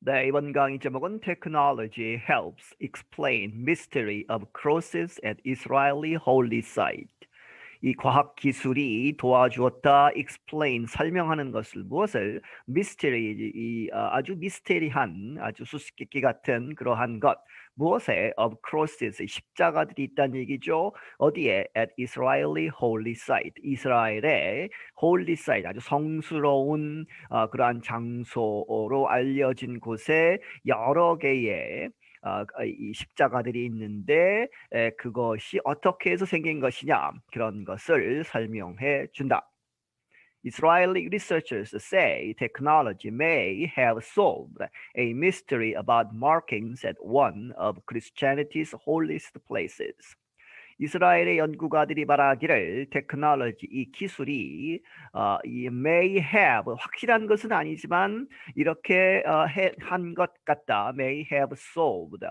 네, 이번 강의 제목은 Technology helps explain mystery of crosses at Israeli holy site. 이 과학 기술이 도와주었다 explain 설명하는 것을 무엇을 mystery 아주 미스테리한 아주 수수께끼 같은 그러한 것 무엇에 of crosses 십자가들이 있다는 얘기죠. 어디에 at Israeli holy site 이스라엘의 holy site 아주 성스러운 그러한 장소로 알려진 곳에 여러 개의 이 십자가들이 있는데 그것이 어떻게 해서 생긴 것이냐 그런 것을 설명해 준다. Israeli researchers say technology may have solved a mystery about markings at one of Christianity's holiest places. 이스라엘의 연구가들이 말하기를 테크놀로지 이 기술이 이 may have 확실한 것은 아니지만 이렇게 한 것 같다. may have solved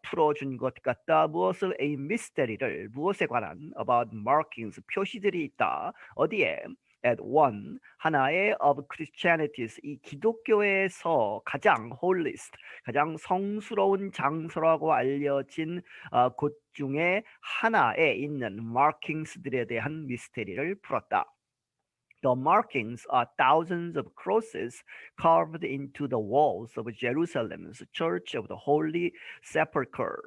풀어준 것 같다. 무엇을 a mystery를 무엇에 관한 about markings 표시들이 있다. 어디에? at one 하나의 of Christianity's 이 기독교에서 가장 holiest 가장 성스러운 장소라고 알려진 곳 중에 하나에 있는 markings들에 대한 미스테리를 풀었다. The markings are thousands of crosses carved into the walls of Jerusalem's Church of the Holy Sepulchre.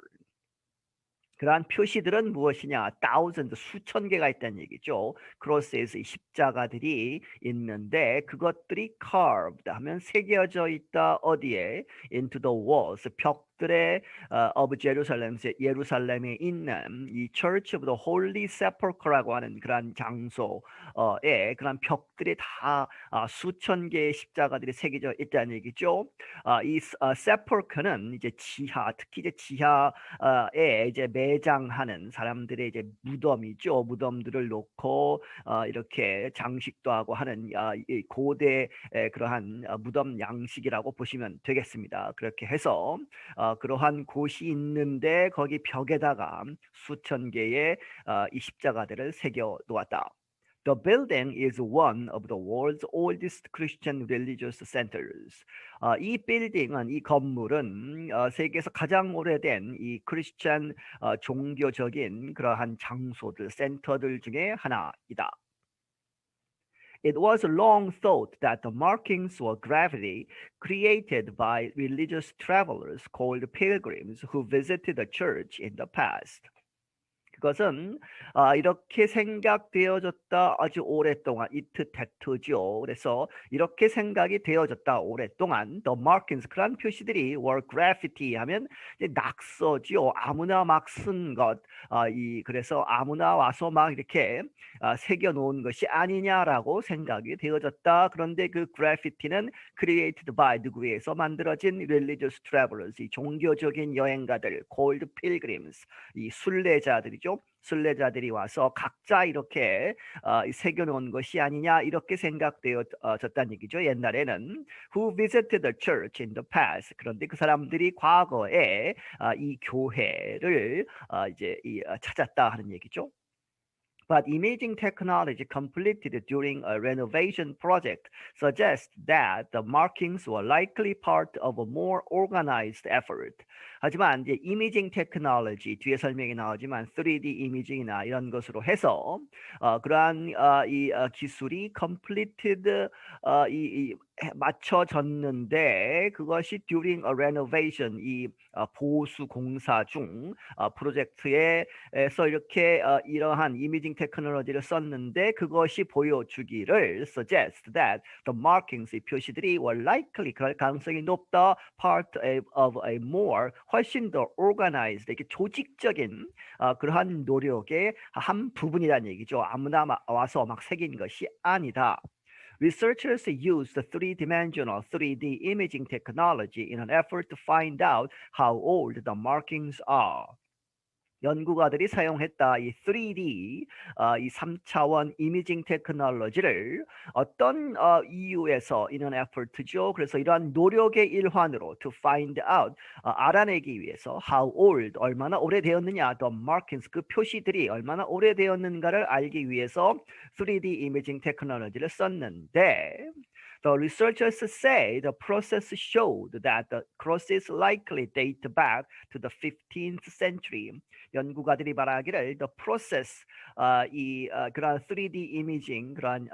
그러한 표시들은 무엇이냐? thousands, 수천 개가 있다는 얘기죠. 크로스에서 십자가들이 있는데 그것들이 carved 하면 새겨져 있다. 어디에? into the walls, 벽들의 of Jerusalem, 예루살렘에 있는 이 Church of the Holy Sepulchre라고 하는 그러한 장소에 그러한 벽들이 다 수천 개의 십자가들이 새겨져 있다는 얘기죠. 이 sepulchre는 이제 지하, 특히 이제 지하에 이제 매장하는 사람들의 이제 무덤이죠. 무덤들을 놓고 이렇게 장식도 하고 하는 이 고대 그러한 무덤 양식이라고 보시면 되겠습니다. 그렇게 해서 그러한 곳이 있는데 거기 벽에다가 수천 개의 이 십자가들을 새겨 놓았다. The building is one of the world's oldest Christian religious centers. 이 빌딩은 이 건물은 세계에서 가장 오래된 이 크리스천 종교적인 그러한 장소들 센터들 중에 하나이다. It was long thought that the markings were gravity created by religious travelers called pilgrims who visited the church in the past. 그것은 이렇게 생각되어졌다 아주 오랫동안 이트태트죠. 그래서 이렇게 생각이 되어졌다 오랫동안 the markings 그런 표시들이 were graffiti 하면 이제 낙서죠. 아무나 막 쓴 것. 그래서 아무나 와서 막 이렇게 새겨 놓은 것이 아니냐라고 생각이 되어졌다. 그런데 그 graffiti는 created by 누구에서 만들어진 religious travelers 이 종교적인 여행가들 called pilgrims 이 순례자들이죠. 순례자들이 와서 각자 이렇게 새겨놓은 것이 아니냐 이렇게 생각되어졌다는 얘기죠. 옛날에는 who visited the church in the past 그런데 그 사람들이 과거에 이 교회를 이제 찾았다 하는 얘기죠. But imaging technology completed during a renovation project suggests that the markings were likely part of a more organized effort. 하지만 이제 이미징 테크놀로지 뒤에 설명이 나오지만 3D 이미징이나 이런 것으로 해서 그러한 이 기술이 completed 맞춰졌는데 그것이 during a renovation 이 보수 공사 중 프로젝트에서 이렇게 이러한 이미징 테크놀로지를 썼는데 그것이 보여주기를 suggest that the markings 이 표시들이 were likely 그럴 가능성이 높다 part of a more 훨씬 더 organized 이렇게 조직적인 그러한 노력의 한 부분이라는 얘기죠. 아무나 와서 막 새긴 것이 아니다. Researchers used three-dimensional 3D imaging technology in an effort to find out how old the markings are. 연구가들이 사용했다 이 3D 이 3차원 이미징 테크놀로지를 어떤 이유에서 이런 effort죠. 그래서 이러한 노력의 일환으로 to find out 알아내기 위해서 how old 얼마나 오래되었느냐 the markings 그 표시들이 얼마나 오래되었는가를 알기 위해서 3D 이미징 테크놀로지를 썼는데 The researchers say the process showed that the crosses likely date back to the 15th century. 연구가들이 말하기를 the process 그런 3D 이미징 그런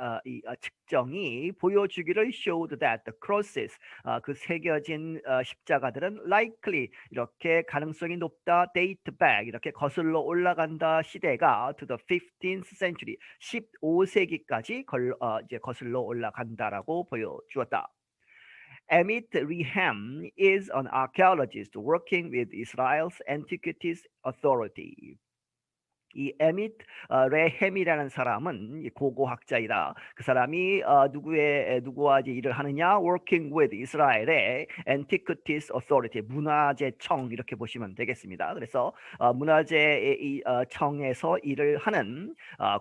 측정이 보여주기를 showed that the crosses 그 새겨진 십자가들은 likely 이렇게 가능성이 높다 date back 이렇게 거슬러 올라간다 시대가 to the 15th century 15세기까지 이제 거슬러 올라간다라고 보여주었다. Amit Reham is an archaeologist working with Israel's Antiquities Authority. 이 에밋 레햄이라는 사람은 고고학자이다. 그 사람이 누구와 이제 일을 하느냐? Working with 이스라엘의 Antiquities Authority 문화재청 이렇게 보시면 되겠습니다. 그래서 문화재 청에서 일을 하는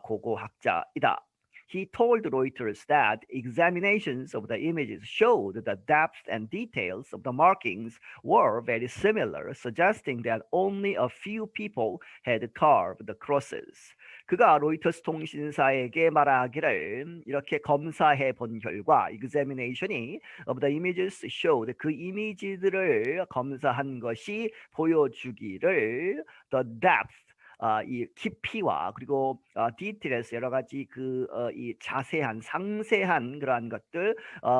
고고학자이다. He told Reuters that examinations of the images showed the depth and details of the markings were very similar, suggesting that only a few people had carved the crosses. 그가 로이터스 통신사에게 말하기를 이렇게 검사해 본 결과 examination이 of the images showed 그 이미지들을 검사한 것이 보여주기를 the depth 이 깊이와 그리고 details 여러 가지 이 자세한 상세한 그러한 것들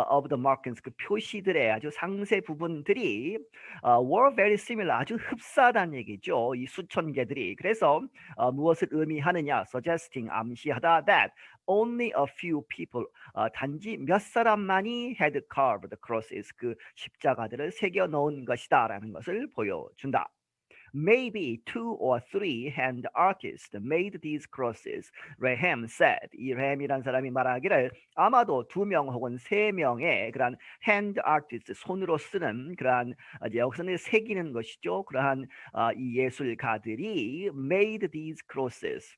of the markings 그 표시들의 아주 상세 부분들이 were very similar 아주 흡사하다는 얘기죠. 이 수천 개들이 그래서 무엇을 의미하느냐 suggesting 암시하다 that only a few people 단지 몇 사람만이 had carved the crosses 그 십자가들을 새겨 놓은 것이다라는 것을 보여준다. Maybe 2 or 3 hand artists made these crosses. Reham said. 이 레햄이라는 사람이 말하기를 아마도 2명 혹은 3명의 그러한 hand artists 손으로 쓰는 그러한 이제 여기서는 새기는 것이죠. 그러한 이 예술가들이 made these crosses.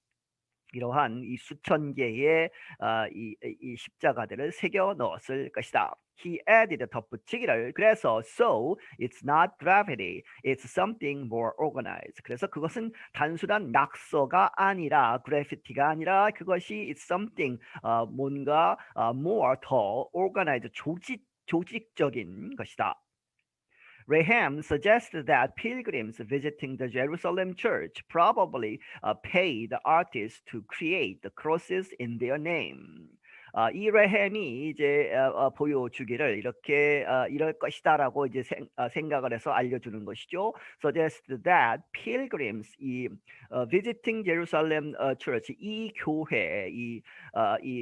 이러한 이 수천 개의 이 십자가들을 새겨 넣었을 것이다. He added 덧붙이기를 그래서 so it's not graffiti, it's something more organized. 그래서 그것은 단순한 낙서가 아니라 그래피티가 아니라 그것이 it's something 뭔가 more 더 organized 조직적인 것이다. Reham suggested that pilgrims visiting the Jerusalem church probably paid the artists to create the crosses in their name. 이 레햄이 이제 보여주기를 이렇게 이럴 것이다라고 이제 생각을 해서 알려주는 것이죠. Suggested that pilgrims 이 visiting Jerusalem church 이 교회 이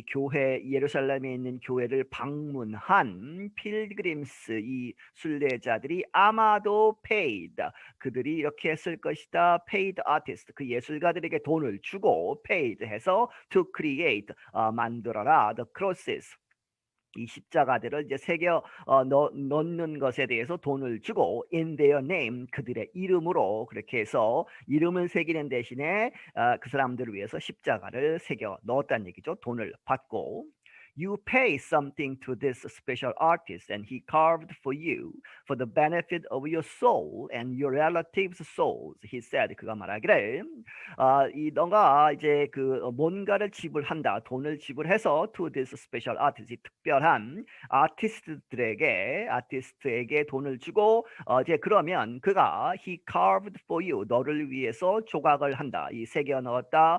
교회 예루살렘에 있는 교회를 방문한 pilgrims 이 순례자들이 아마도 paid 그들이 이렇게 했을 것이다. paid artist 그 예술가들에게 돈을 주고 paid 해서 to create 만들어라. the crosses 이 십자가들을 이제 새겨 넣는 것에 대해서 돈을 주고 in their name 그들의 이름으로 그렇게 해서 이름을 새기는 대신에 그 사람들을 위해서 십자가를 새겨 넣었다는 얘기죠. 돈을 받고 You pay something to this special artist and he carved for you for the benefit of your soul and your relatives' souls. He said. 그가 말하기를 너가 이제 그 뭔가를 지불한다. 돈을 지불해서 to this special artist. 이 특별한 아티스트에게 돈을 주고 이제 그러면 그가 he carved for you. 너를 위해서 조각을 한다. 이 새겨 넣었다.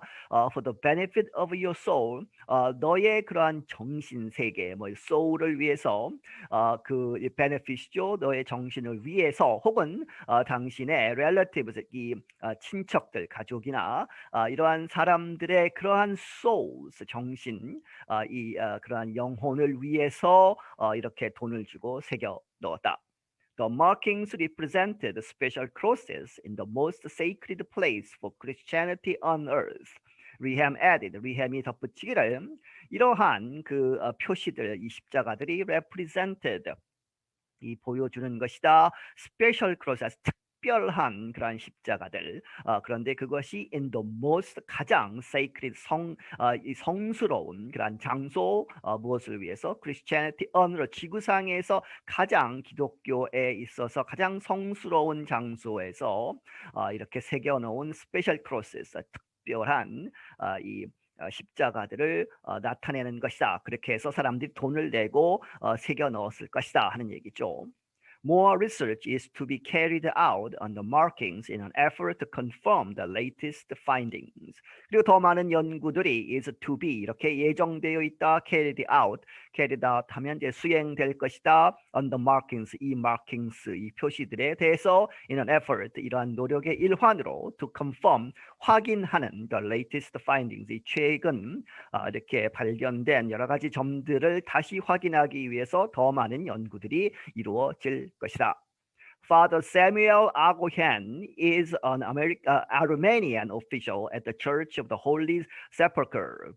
For the benefit of your soul. 너의 그러한 정신 세계, 뭐 soul을 위해서 그 benefit이죠. 너의 정신을 위해서 혹은 당신의 relatives, 이 친척들, 가족이나 이러한 사람들의 그러한 souls, 정신, 그러한 영혼을 위해서 이렇게 돈을 주고 새겨 넣었다. The markings represented special crosses in the most sacred place for Christianity on earth. Reham added, Reham이 덧붙이기를 이러한 그 표시들, 이 십자가들이 represented, 이 보여주는 것이다. Special crosses, 특별한 그러한 십자가들. 그런데 그것이 in the most 가장 sacred 성스러운 그러한 장소 무엇을 위해서 Christianity on earth 지구상에서 가장 기독교에 있어서 가장 성스러운 장소에서 이렇게 새겨놓은 special crosses 특별한 이 십자가들을 나타내는 것이다. 그렇게 해서 사람들이 돈을 내고 새겨 넣었을 것이다 하는 얘기죠. More research is to be carried out on the markings in an effort to confirm the latest findings. 그리고 더 많은 연구들이 is to be 이렇게 예정되어 있다. carried out 하면 이제 수행될 것이다. on the markings 이 markings 이 표시들에 대해서 in an effort 이러한 노력의 일환으로 to confirm 확인하는 the latest findings 이 최근 이렇게 발견된 여러 가지 점들을 다시 확인하기 위해서 더 많은 연구들이 이루어질 것이다. Father Samuel Agohan is an Armenian official at the Church of the Holy Sepulchre.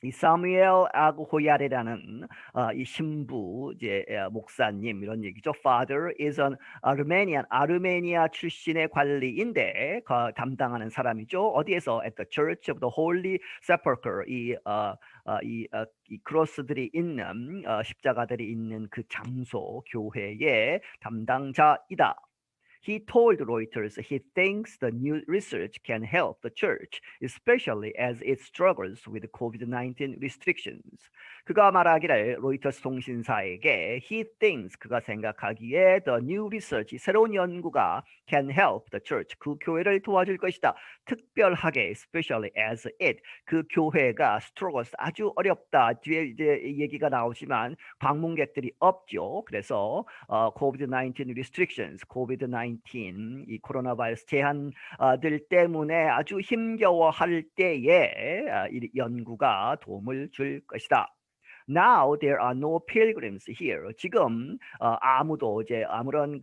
이 사무엘 아고호야레라는 이 신부 이제 목사님 이런 얘기죠. Father is an Armenian 아르메니아 출신의 관리인데 담당하는 사람이죠. 어디에서 at the Church of the Holy Sepulchre 이 크로스들이 있는 십자가들이 있는 그 장소 교회의 담당자이다. He told Reuters he thinks the new research can help the church, especially as it struggles with COVID-19 restrictions. 그가 말하기를 로이터스 통신사에게 he thinks 그가 생각하기에 the new research 새로운 연구가 can help the church 그 교회를 도와줄 것이다. 특별하게 especially as it 그 교회가 struggles 아주 어렵다. 뒤에 이제 얘기가 나오지만 방문객들이 없죠. 그래서 COVID-19 restrictions, COVID-19 이 코로나 바이러스 제한들 때문에 아주 힘겨워할 때에 이 연구가 도움을 줄 것이다. Now there are no pilgrims here. 지금 아무도 이제 아무런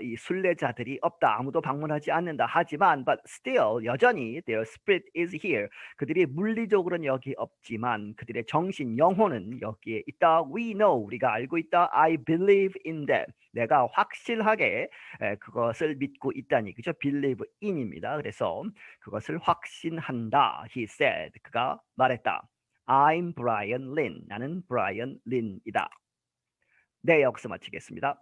이 순례자들이 없다. 아무도 방문하지 않는다. 하지만 but still 여전히 their spirit is here. 그들이 물리적으로는 여기 없지만 그들의 정신 영혼은 여기에 있다. We know 우리가 알고 있다. I believe in that. 내가 확실하게 그것을 믿고 있다니 그죠? Believe in입니다. 그래서 그것을 확신한다. He said. 그가 말했다. I'm Brian Lin. 나는 브라이언 린이다. 네, 여기서 마치겠습니다.